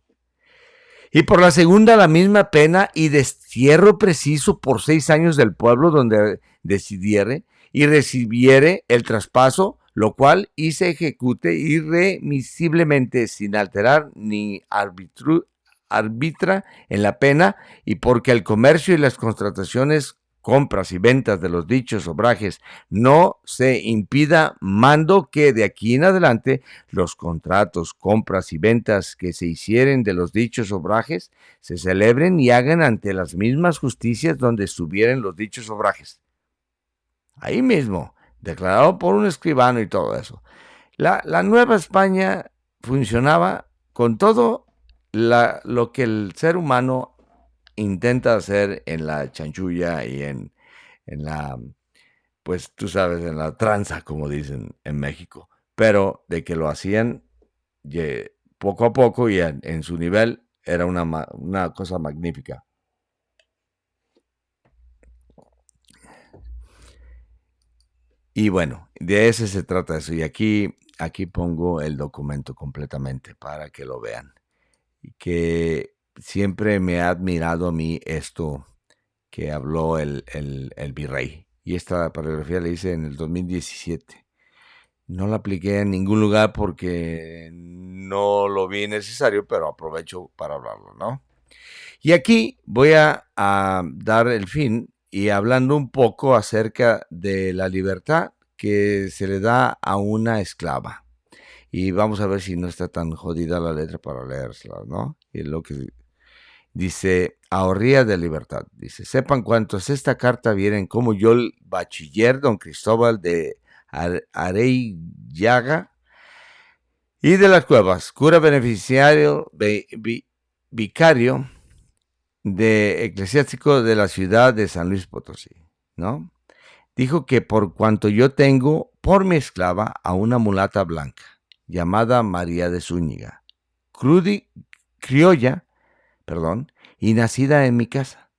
Y por la segunda, la misma pena y destierro preciso por 6 años del pueblo donde decidiere y recibiere el traspaso, lo cual y se ejecute irremisiblemente sin alterar ni arbitra en la pena, y porque el comercio y las contrataciones, compras y ventas de los dichos obrajes no se impida, mando que de aquí en adelante los contratos, compras y ventas que se hicieren de los dichos obrajes se celebren y hagan ante las mismas justicias donde estuvieren los dichos obrajes. Ahí mismo, declarado por un escribano y todo eso. La Nueva España funcionaba con todo lo que el ser humano intenta hacer en la chanchulla y en la, pues tú sabes, en la tranza, como dicen en México, pero de que lo hacían poco a poco y en su nivel era una cosa magnífica. Y bueno, de ese se trata eso. Y aquí pongo el documento completamente para que lo vean. Y que siempre me ha admirado a mí esto que habló el virrey. Y esta paragrafía la hice en el 2017. No la apliqué en ningún lugar porque no lo vi necesario, pero aprovecho para hablarlo, ¿no? Y aquí voy a dar el fin y hablando un poco acerca de la libertad que se le da a una esclava. Y vamos a ver si no está tan jodida la letra para leérsela, ¿no? Y lo que dice, ahorría de libertad. Dice, sepan cuantos esta carta vienen como yo, el bachiller don Cristóbal de Arellaga y de las Cuevas, cura beneficiario, vicario de eclesiástico de la ciudad de San Luis Potosí, ¿no? Dijo que por cuanto yo tengo por mi esclava a una mulata blanca, llamada María de Zúñiga, criolla, y nacida en mi casa,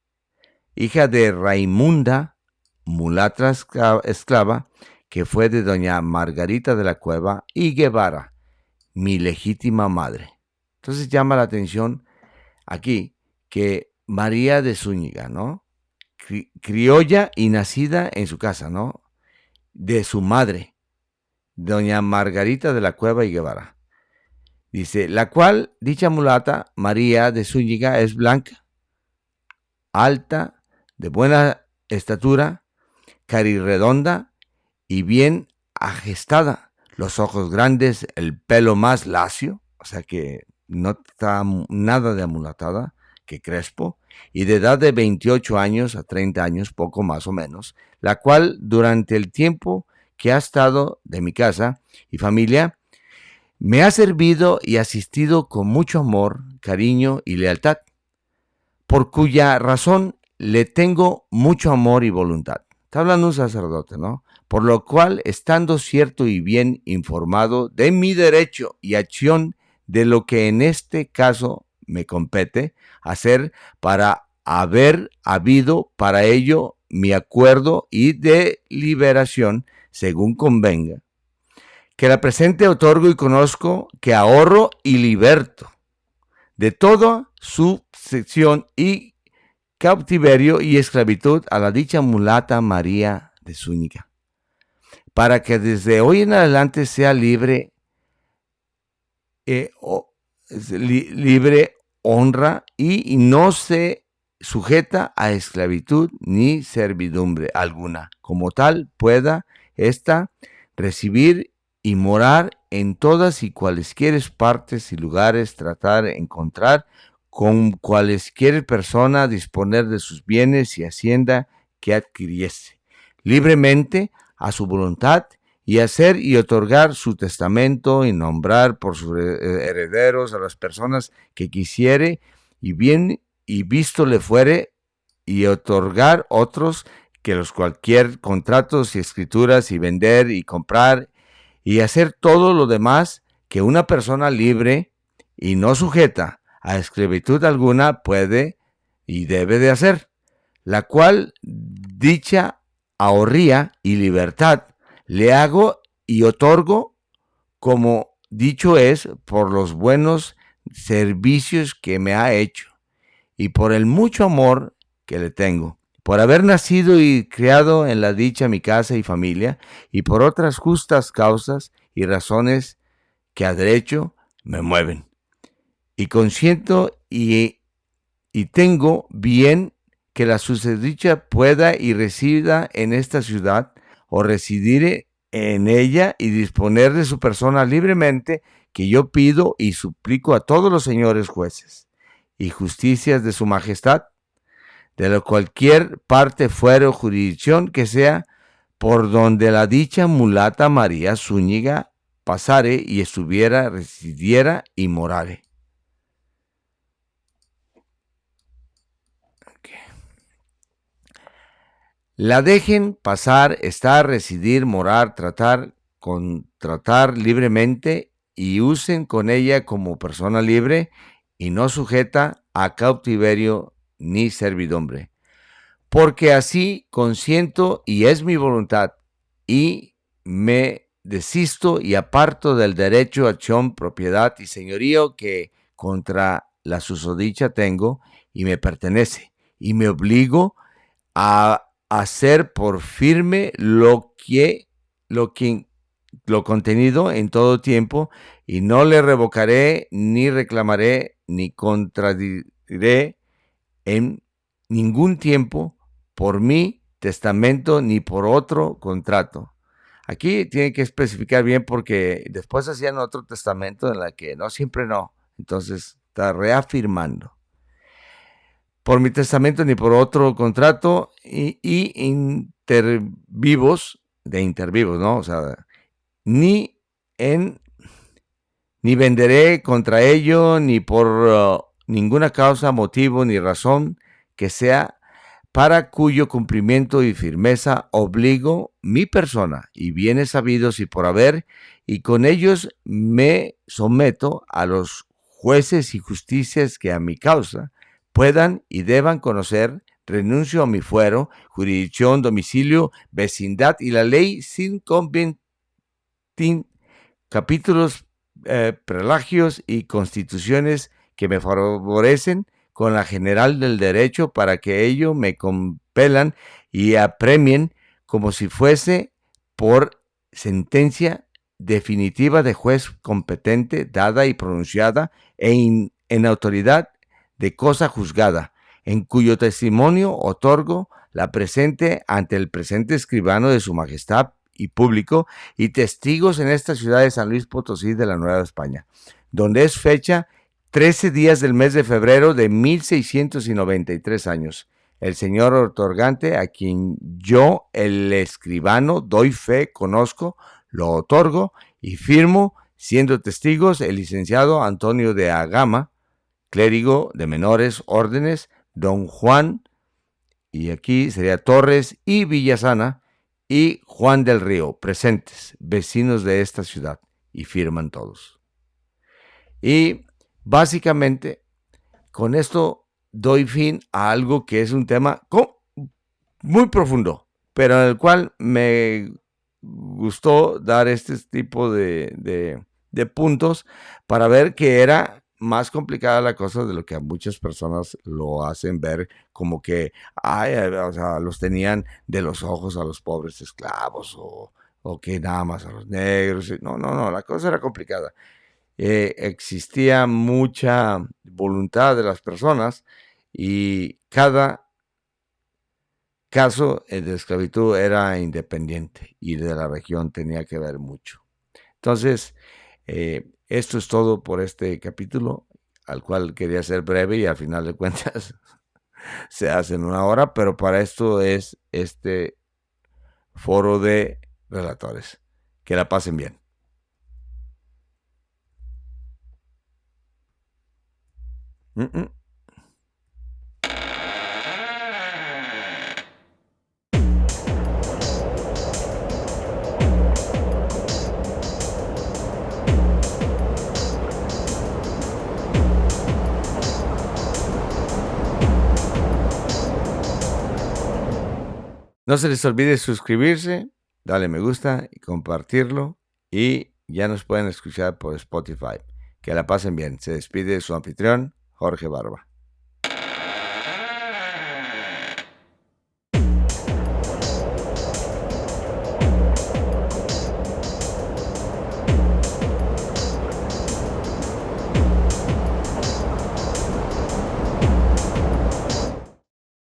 hija de Raimunda, mulata esclava, que fue de doña Margarita de la Cueva y Guevara, mi legítima madre. Entonces llama la atención aquí que María de Zúñiga, ¿no? Criolla y nacida en su casa, ¿no? De su madre, doña Margarita de la Cueva y Guevara. Dice, la cual, dicha mulata, María de Zúñiga, es blanca, alta, de buena estatura, carirredonda y bien agestada, los ojos grandes, el pelo más lacio, o sea que no está nada de amulatada, que crespo, y de edad de 28 años a 30 años, poco más o menos, la cual durante el tiempo que ha estado de mi casa y familia, me ha servido y asistido con mucho amor, cariño y lealtad, por cuya razón le tengo mucho amor y voluntad. Está hablando un sacerdote, ¿no? Por lo cual, estando cierto y bien informado de mi derecho y acción de lo que en este caso me compete hacer para haber habido para ello mi acuerdo y deliberación según convenga, que la presente otorgo y conozco que ahorro y liberto de toda subsección y cautiverio y esclavitud a la dicha mulata María de Zúñiga, para que desde hoy en adelante sea libre, libre, honra y no se sujeta a esclavitud ni servidumbre alguna. Como tal, pueda ésta recibir y morar en todas y cualesquiera partes y lugares, tratar, encontrar con cualesquier persona, disponer de sus bienes y hacienda que adquiriese libremente a su voluntad, y hacer y otorgar su testamento y nombrar por sus herederos a las personas que quisiere, y bien y visto le fuere, y otorgar otros que los cualquier contratos y escrituras, y vender y comprar y hacer todo lo demás que una persona libre y no sujeta a esclavitud alguna puede y debe de hacer, la cual dicha ahorría y libertad le hago y otorgo, como dicho es, por los buenos servicios que me ha hecho y por el mucho amor que le tengo, por haber nacido y criado en la dicha mi casa y familia, y por otras justas causas y razones que a derecho me mueven. Y consiento y tengo bien que la susdicha pueda y resida en esta ciudad, o residir en ella y disponer de su persona libremente, que yo pido y suplico a todos los señores jueces y justicias de su majestad, de la cualquier parte fuere o jurisdicción que sea, por donde la dicha mulata María Zúñiga pasare y estuviera, residiera y morare. La dejen pasar, estar, residir, morar, contratar libremente, y usen con ella como persona libre y no sujeta a cautiverio ni servidumbre. Porque así consiento y es mi voluntad, y me desisto y aparto del derecho, acción, propiedad y señorío que contra la susodicha tengo y me pertenece, y me obligo a hacer por firme lo contenido en todo tiempo, y no le revocaré, ni reclamaré, ni contradiré en ningún tiempo por mi testamento ni por otro contrato. Aquí tiene que especificar bien, porque después hacían otro testamento en la que no, siempre no. Entonces está reafirmando. Por mi testamento ni por otro contrato, y intervivos, ¿no? O sea, ni venderé contra ello, ni por ninguna causa, motivo ni razón que sea, para cuyo cumplimiento y firmeza obligo mi persona y bienes sabidos y por haber, y con ellos me someto a los jueces y justicias que a mi causa puedan y deban conocer. Renuncio a mi fuero, jurisdicción, domicilio, vecindad y la ley sin conventin, capítulos, prelagios y constituciones que me favorecen con la general del derecho, para que ello me compelan y apremien, como si fuese por sentencia definitiva de juez competente, dada y pronunciada en autoridad de cosa juzgada, en cuyo testimonio otorgo la presente ante el presente escribano de su majestad y público, y testigos en esta ciudad de San Luis Potosí de la Nueva España, donde es fecha 13 días del mes de febrero de 1693 años. El señor otorgante, a quien yo, el escribano, doy fe, conozco, lo otorgo y firmo, siendo testigos el licenciado Antonio de Agama, clérigo de menores órdenes, don Juan, y aquí sería Torres y Villasana, y Juan del Río, presentes, vecinos de esta ciudad, y firman todos. Y básicamente, con esto doy fin a algo que es un tema muy profundo, pero en el cual me gustó dar este tipo de puntos, para ver que era más complicada la cosa de lo que a muchas personas lo hacen ver, como que, ay, o sea, los tenían de los ojos a los pobres esclavos o que nada más a los negros. No, no, no, la cosa era complicada. Existía mucha voluntad de las personas y cada caso de esclavitud era independiente y de la región tenía que ver mucho. Entonces, esto es todo por este capítulo, al cual quería ser breve y al final de cuentas se hace en una hora, pero para esto es este foro de relatores. Que la pasen bien. Mm-mm. No se les olvide suscribirse, darle me gusta y compartirlo. Y ya nos pueden escuchar por Spotify. Que la pasen bien. Se despide su anfitrión, Jorge Barba.